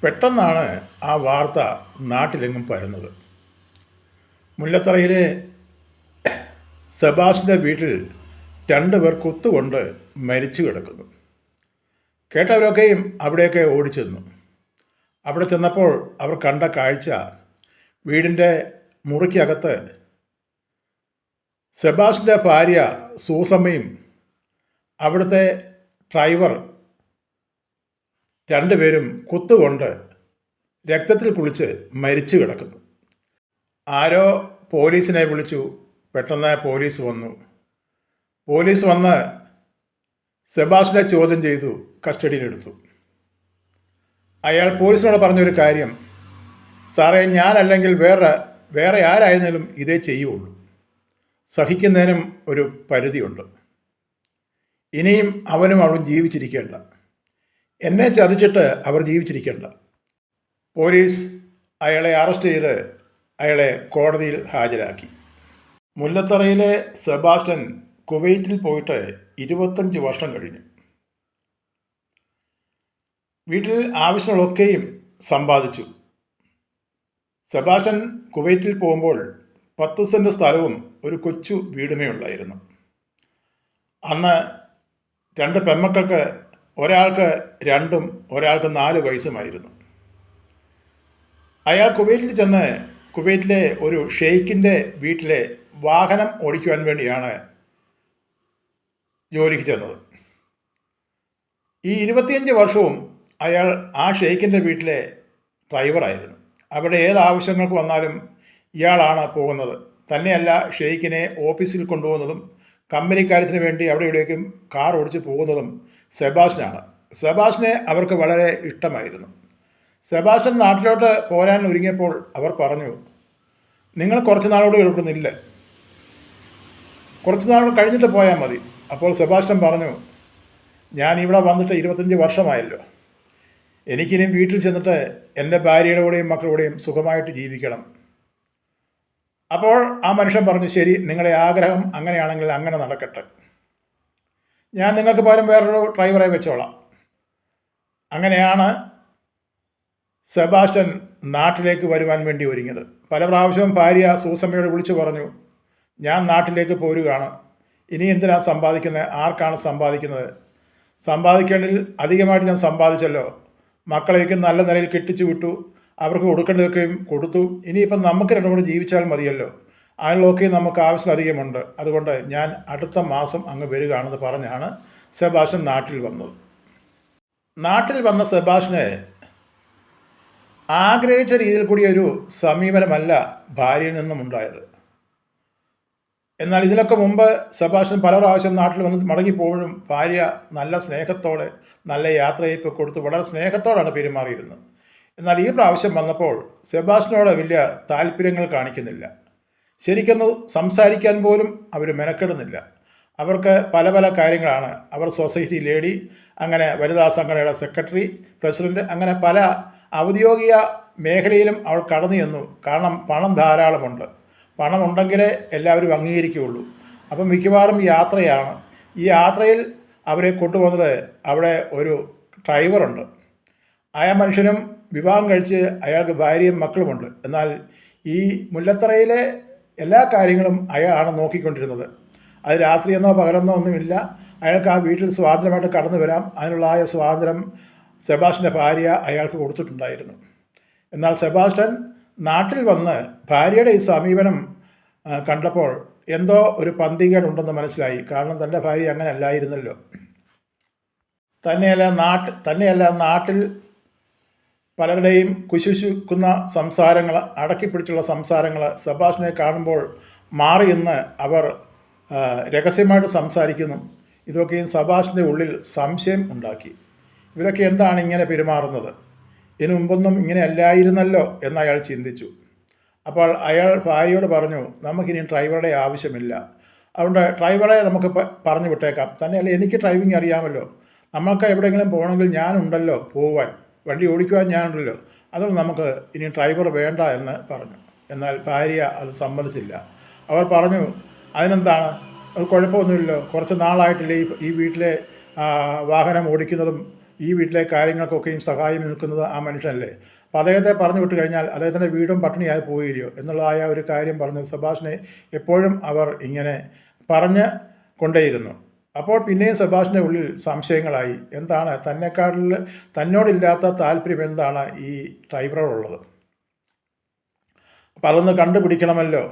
പെട്ടെന്നാണ് ആ വാർത്ത നാട്ടിലെങ്ങും പരന്നത്. മുല്ലത്തറയിലെ സെബാസ്റ്റിൻ്റെ വീട്ടിൽ 2 പേർ കുത്തുകൊണ്ട് മരിച്ചു കിടക്കുന്നു. കേട്ടവരൊക്കെയും അവിടെയൊക്കെ ഓടിച്ചെന്നു. അവിടെ ചെന്നപ്പോൾ അവർ കണ്ട കാഴ്ച, വീടിൻ്റെ മുറിക്കകത്ത് സെബാസ്റ്റിൻ്റെ ഭാര്യ സൂസമ്മയും അവിടുത്തെ ഡ്രൈവർ 2 പേരും കുത്തുകൊണ്ട് രക്തത്തിൽ കുളിച്ച് മരിച്ചു കിടക്കുന്നു. ആരോ പോലീസിനെ വിളിച്ചു. പെട്ടെന്ന് പോലീസ് വന്നു. പോലീസ് വന്ന് സെബാസ്റ്റിനെ ചോദ്യം ചെയ്തു, കസ്റ്റഡിയിലെടുത്തു. അയാൾ പോലീസിനോട് പറഞ്ഞൊരു കാര്യം, സാറേ, ഞാനല്ലെങ്കിൽ വേറെ ആരായിരുന്നാലും ഇതേ ചെയ്യുള്ളൂ. സഹിക്കുന്നതിനും ഒരു പരിധിയുണ്ട്. ഇനിയും അവനും അവളും ജീവിച്ചിരിക്കേണ്ട. എന്നെ ചതിച്ചിട്ട് അവർ ജീവിച്ചിരിക്കേണ്ട. പോലീസ് അയാളെ അറസ്റ്റ് ചെയ്ത് അയാളെ കോടതിയിൽ ഹാജരാക്കി. മുല്ലത്തറയിലെ സെബാസ്റ്റ്യൻ കുവൈറ്റിൽ പോയിട്ട് 25 വർഷം കഴിഞ്ഞു. വീട്ടിൽ ആവശ്യങ്ങളൊക്കെയും സമ്പാദിച്ചു. സെബാസ്റ്റ്യൻ കുവൈറ്റിൽ പോകുമ്പോൾ 10 സെൻറ്റ് സ്ഥലവും ഒരു കൊച്ചു വീടുമേ ഉള്ളായിരുന്നു. അന്ന് 2 പെൺമക്കൾക്ക്, ഒരാൾക്ക് 2ഉം ഒരാൾക്ക് 4 വയസ്സുമായിരുന്നു. അയാൾ കുവൈറ്റിൽ ചെന്ന് കുവൈറ്റിലെ ഒരു ഷെയ്ഖിൻ്റെ വീട്ടിലെ വാഹനം ഓടിക്കുവാൻ വേണ്ടിയാണ് ജോലിക്ക് ചെന്നത്. ഈ 25 വർഷവും അയാൾ ആ ഷെയ്ഖിൻ്റെ വീട്ടിലെ ഡ്രൈവറായിരുന്നു. അവിടെ ഏത് ആവശ്യങ്ങൾക്ക് വന്നാലും ഇയാളാണ് പോകുന്നത്. തന്നെയല്ല, ഷെയ്ഖിനെ ഓഫീസിൽ കൊണ്ടുപോകുന്നതും കമ്പനിക്കാര്യത്തിന് വേണ്ടി അവിടെ ഇവിടേക്കും കാർ ഓടിച്ച് പോകുന്നതും സെബാസ്റ്റ്യനാണ്. സെബാസ്റ്റ്യനെ അവർക്ക് വളരെ ഇഷ്ടമായിരുന്നു. സെബാസ്റ്റ്യൻ നാട്ടിലോട്ട് പോരാൻ ഒരുങ്ങിയപ്പോൾ അവർ പറഞ്ഞു, നിങ്ങൾ കുറച്ച് നാളോട് കേൾക്കുന്നില്ല, കുറച്ച് നാൾ കഴിഞ്ഞിട്ട് പോയാൽ മതി. അപ്പോൾ സെബാസ്റ്റ്യൻ പറഞ്ഞു, ഞാൻ ഇവിടെ വന്നിട്ട് 25 വർഷമായല്ലോ, എനിക്കിനിയും വീട്ടിൽ ചെന്നിട്ട് എൻ്റെ ഭാര്യയുടെ കൂടെയും മക്കളുടെയും സുഖമായിട്ട് ജീവിക്കണം. അപ്പോൾ ആ മനുഷ്യൻ പറഞ്ഞു, ശരി, നിങ്ങളുടെ ആഗ്രഹം അങ്ങനെയാണെങ്കിൽ അങ്ങനെ നടക്കട്ടെ, ഞാൻ നിങ്ങൾക്ക് പകരം വേറൊരു ഡ്രൈവറെ വെച്ചോളാം. അങ്ങനെയാണ് സെബാസ്റ്റ്യൻ നാട്ടിലേക്ക് വരുവാൻ വേണ്ടി ഒരുങ്ങിയത്. പല പ്രാവശ്യവും ഭാര്യ സൂസമ്മയോട് വിളിച്ചു പറഞ്ഞു, ഞാൻ നാട്ടിലേക്ക് പോരുകയാണ്, ഇനി എന്തിനാണ് സമ്പാദിക്കുന്നത്, ആർക്കാണ് സമ്പാദിക്കുന്നത്, സമ്പാദിക്കേണ്ടതിൽ അധികമായിട്ട് ഞാൻ സമ്പാദിച്ചല്ലോ, മക്കളെയൊക്കെ നല്ല നിലയിൽ കെട്ടിച്ചു വിട്ടു, അവർക്ക് കൊടുക്കേണ്ടതൊക്കെയും കൊടുത്തു, ഇനിയിപ്പം നമുക്ക് രണ്ടും കൂടി ജീവിച്ചാൽ മതിയല്ലോ, അതിലൊക്കെ നമുക്ക് ആവശ്യമധികമുണ്ട്, അതുകൊണ്ട് ഞാൻ അടുത്ത മാസം അങ്ങ് വരികയാണെന്ന് പറഞ്ഞാണ് സെബാസ്റ്റ്യൻ നാട്ടിൽ വന്നത്. നാട്ടിൽ വന്ന സെബാസ്റ്റ്യനെ ആഗ്രഹിച്ച രീതിയിൽ കൂടി ഒരു സമീപനമല്ല ഭാര്യയിൽ നിന്നും ഉണ്ടായത്. എന്നാൽ ഇതിനൊക്കെ മുമ്പ് സെബാസ്റ്റ്യൻ പല പ്രാവശ്യം നാട്ടിൽ വന്ന് മടങ്ങിപ്പോഴും ഭാര്യ നല്ല സ്നേഹത്തോടെ, നല്ല യാത്രയപ്പ് കൊടുത്ത് വളരെ സ്നേഹത്തോടാണ് പെരുമാറിയിരുന്നത്. എന്നാൽ ഈ പ്രാവശ്യം വന്നപ്പോൾ സെബാസ്റ്റ്യനോട് വലിയ താല്പര്യങ്ങൾ കാണിക്കുന്നില്ല. ശരിക്കൊന്ന് സംസാരിക്കാൻ പോലും അവർ മെനക്കെടുന്നില്ല. അവർക്ക് പല പല കാര്യങ്ങളാണ്. അവർ സൊസൈറ്റി ലേഡി, അങ്ങനെ വനിതാ സംഘടനയുടെ സെക്രട്ടറി, പ്രസിഡന്റ്, അങ്ങനെ പല ഔദ്യോഗിക മേഖലയിലും അവൾ കടന്നു ചെന്നു. കാരണം പണം ധാരാളമുണ്ട്. പണമുണ്ടെങ്കിലേ എല്ലാവരും അംഗീകരിക്കുകയുള്ളൂ. അപ്പം മിക്കവാറും യാത്രയാണ്. ഈ യാത്രയിൽ അവരെ കൊണ്ടുപോകുന്നത് അവിടെ ഒരു ഡ്രൈവറുണ്ട്. ആ മനുഷ്യനും വിവാഹം കഴിച്ച് അയാൾക്ക് ഭാര്യയും മക്കളുമുണ്ട്. എന്നാൽ ഈ മുല്ലത്തറയിലെ എല്ലാ കാര്യങ്ങളും അയാളാണ് നോക്കിക്കൊണ്ടിരുന്നത്. അത് രാത്രിയെന്നോ പകലെന്നോ ഒന്നുമില്ല. അയാൾക്ക് ആ വീട്ടിൽ സ്വാതന്ത്ര്യമായിട്ട് കടന്നു വരാം. അതിനുള്ള സ്വാതന്ത്ര്യം സെബാസ്റ്റ്യൻ്റെ ഭാര്യ അയാൾക്ക് കൊടുത്തിട്ടുണ്ടായിരുന്നു. എന്നാൽ സെബാസ്റ്റ്യൻ നാട്ടിൽ വന്ന് ഭാര്യയുടെ ഈ സമീപനം കണ്ടപ്പോൾ എന്തോ ഒരു പന്തികേടുണ്ടെന്ന് മനസ്സിലായി. കാരണം തൻ്റെ ഭാര്യ അങ്ങനെ അല്ലായിരുന്നല്ലോ. തന്നെയല്ല നാട്ടിൽ പലരുടെയും കുശുശുക്കുന്ന സംസാരങ്ങൾ, അടക്കിപ്പിടിച്ചുള്ള സംസാരങ്ങൾ സെബാസ്റ്റ്യനെ കാണുമ്പോൾ മാറിയെന്ന് അവർ രഹസ്യമായിട്ട് സംസാരിക്കുന്നു. ഇതൊക്കെയും സെബാസ്റ്റ്യൻ്റെ ഉള്ളിൽ സംശയം ഉണ്ടാക്കി. ഇവരൊക്കെ എന്താണ് ഇങ്ങനെ പെരുമാറുന്നത്, ഇതിനു മുമ്പൊന്നും ഇങ്ങനെ അല്ലായിരുന്നല്ലോ എന്ന് അയാൾ ചിന്തിച്ചു. അപ്പോൾ അയാൾ ഭാര്യയോട് പറഞ്ഞു, നമുക്കിനി ഡ്രൈവറുടെ ആവശ്യമില്ല, അതുകൊണ്ട് ഡ്രൈവറെ നമുക്ക് പറഞ്ഞു വിട്ടേക്കാം. തന്നെയല്ല, എനിക്ക് ഡ്രൈവിംഗ് അറിയാമല്ലോ, നമ്മൾക്ക് എവിടെയെങ്കിലും പോകണമെങ്കിൽ ഞാനുണ്ടല്ലോ പോവാൻ, വണ്ടി ഓടിക്കുവാൻ ഞാനുണ്ടല്ലോ, അതുകൊണ്ട് നമുക്ക് ഇനി ഡ്രൈവർ വേണ്ട എന്ന് പറഞ്ഞു. എന്നാൽ ഭാര്യ അത് സമ്മതിച്ചില്ല. അവർ പറഞ്ഞു, അതിനെന്താണ്, അത് കുഴപ്പമൊന്നുമില്ലല്ലോ, കുറച്ച് നാളായിട്ടില്ലേ ഈ വീട്ടിലെ വാഹനം ഓടിക്കുന്നതും ഈ വീട്ടിലെ കാര്യങ്ങൾക്കൊക്കെയും സഹായം നിൽക്കുന്നത് ആ മനുഷ്യനല്ലേ. അപ്പോൾ അദ്ദേഹത്തെ പറഞ്ഞു വിട്ട് കഴിഞ്ഞാൽ അദ്ദേഹത്തിൻ്റെ വീടും പട്ടിണിയായി പോവുകയില്ലയോ എന്നുള്ളതായ ഒരു കാര്യം പറഞ്ഞ് സെബാസ്റ്റിനെ എപ്പോഴും അവർ ഇങ്ങനെ പറഞ്ഞ് കൊണ്ടേയിരുന്നു. അപ്പോൾ പിന്നെയും സെബാസ്റ്റിൻ്റെ ഉള്ളിൽ സംശയങ്ങളായി. എന്താണ് തന്നോടില്ലാത്ത താല്പര്യം എന്താണ് ഈ ഡ്രൈവറോടുള്ളത്? അപ്പോൾ അതൊന്ന് കണ്ടുപിടിക്കണമല്ലോ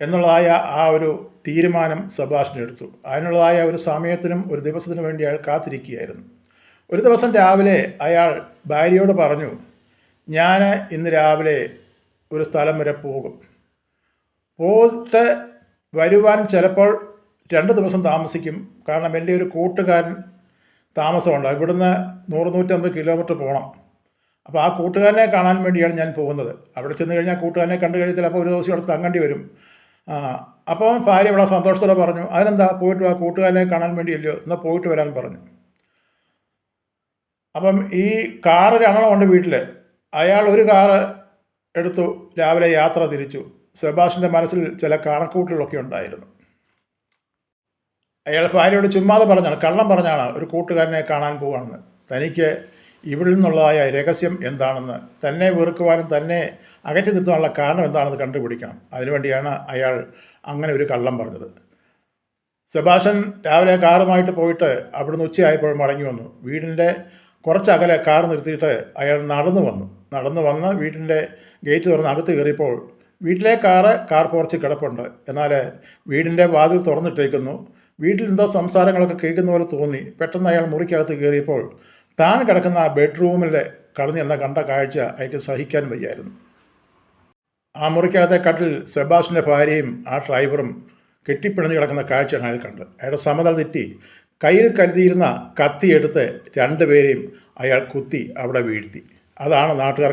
എന്നുള്ളതായ ആ ഒരു തീരുമാനം സെബാസ്റ്റ്യൻ എടുത്തു. അതിനുള്ളതായ ഒരു സമയത്തിനും ഒരു ദിവസത്തിനു വേണ്ടി അയാൾ കാത്തിരിക്കുകയായിരുന്നു. ഒരു ദിവസം രാവിലെ അയാൾ ഭാര്യയോട് പറഞ്ഞു, ഞാൻ ഇന്ന് രാവിലെ ഒരു സ്ഥലം വരെ പോകും. പോയിട്ട് വരുവാൻ ചിലപ്പോൾ 2 ദിവസം താമസിക്കും. കാരണം എൻ്റെ ഒരു കൂട്ടുകാരൻ താമസമുണ്ട്. ഇവിടുന്ന് 100-150 കിലോമീറ്റർ പോകണം. അപ്പോൾ ആ കൂട്ടുകാരനെ കാണാൻ വേണ്ടിയാണ് ഞാൻ പോകുന്നത്. അവിടെ ചെന്ന് കഴിഞ്ഞാൽ കൂട്ടുകാരനെ കണ്ടു കഴിഞ്ഞാൽ ചിലപ്പോൾ ഒരു ദിവസം അവിടെ തങ്ങേണ്ടി വരും. അപ്പോൾ ഭാര്യ വളരെ സന്തോഷത്തോടെ പറഞ്ഞു, അതിനെന്താ, പോയിട്ട് ആ കൂട്ടുകാരനെ കാണാൻ വേണ്ടിയല്ലയോ, എന്നാൽ പോയിട്ട് വരാൻ പറഞ്ഞു. അപ്പം ഈ കാറ് 2 ഉണ്ട് വീട്ടിൽ. അയാൾ ഒരു കാറ് എടുത്തു, രാവിലെ യാത്ര തിരിച്ചു. സെബാസ്റ്റിൻ്റെ മനസ്സിൽ ചില കണക്കൂട്ടലൊക്കെ ഉണ്ടായിരുന്നു. അയാൾ ഭാര്യയോട് ചുമ്മാതെ പറഞ്ഞാണ്, കള്ളം പറഞ്ഞാണ് ഒരു കൂട്ടുകാരനെ കാണാൻ പോവാണെന്ന്. തനിക്ക് ഇവിടെ നിന്നുള്ളതായ രഹസ്യം എന്താണെന്ന്, തന്നെ വെറുക്കുവാനും തന്നെ അകറ്റി നിർത്താനുള്ള കാരണം എന്താണെന്ന് കണ്ടുപിടിക്കണം. അതിനുവേണ്ടിയാണ് അയാൾ അങ്ങനെ ഒരു കള്ളം പറഞ്ഞത്. സെബാസ്റ്റ്യൻ രാവിലെ കാറുമായിട്ട് പോയിട്ട് അവിടുന്ന് ഉച്ചയായപ്പോൾ മടങ്ങി വന്നു. വീടിൻ്റെ കുറച്ചകലെ കാർ നിർത്തിയിട്ട് അയാൾ നടന്നു വന്ന് വീടിൻ്റെ ഗേറ്റ് തുറന്ന് അകത്ത് കയറിയപ്പോൾ വീട്ടിലെ കാർ പോർച്ചിൽ കിടപ്പുണ്ട്. എന്നാൽ വീടിൻ്റെ വാതിൽ തുറന്നിട്ടേക്കുന്നു. വീട്ടിൽ എന്തോ സംസാരങ്ങളൊക്കെ കേൾക്കുന്ന പോലെ തോന്നി. പെട്ടെന്ന് അയാൾ മുറിക്കകത്ത് കയറിയപ്പോൾ താൻ കിടക്കുന്ന ആ ബെഡ്റൂമിൽ കടന്നെന്ന കണ്ട കാഴ്ച അയാൾക്ക് സഹിക്കാൻ വയ്യായിരുന്നു. ആ മുറിക്കകത്തെ കട്ടിൽ സെബാസ്റ്റിൻ്റെ ഭാര്യയും ആ ഡ്രൈവറും കെട്ടിപ്പിണഞ്ഞ് കിടക്കുന്ന കാഴ്ചയാണ് അയാൾ കണ്ടത്. അയാളുടെ സമനില തെറ്റി. കയ്യിൽ കരുതിയിരുന്ന കത്തിയെടുത്ത് 2 പേരെയും അയാൾ കുത്തി അവിടെ വീഴ്ത്തി. അതാണ് നാട്ടുകാർക്ക്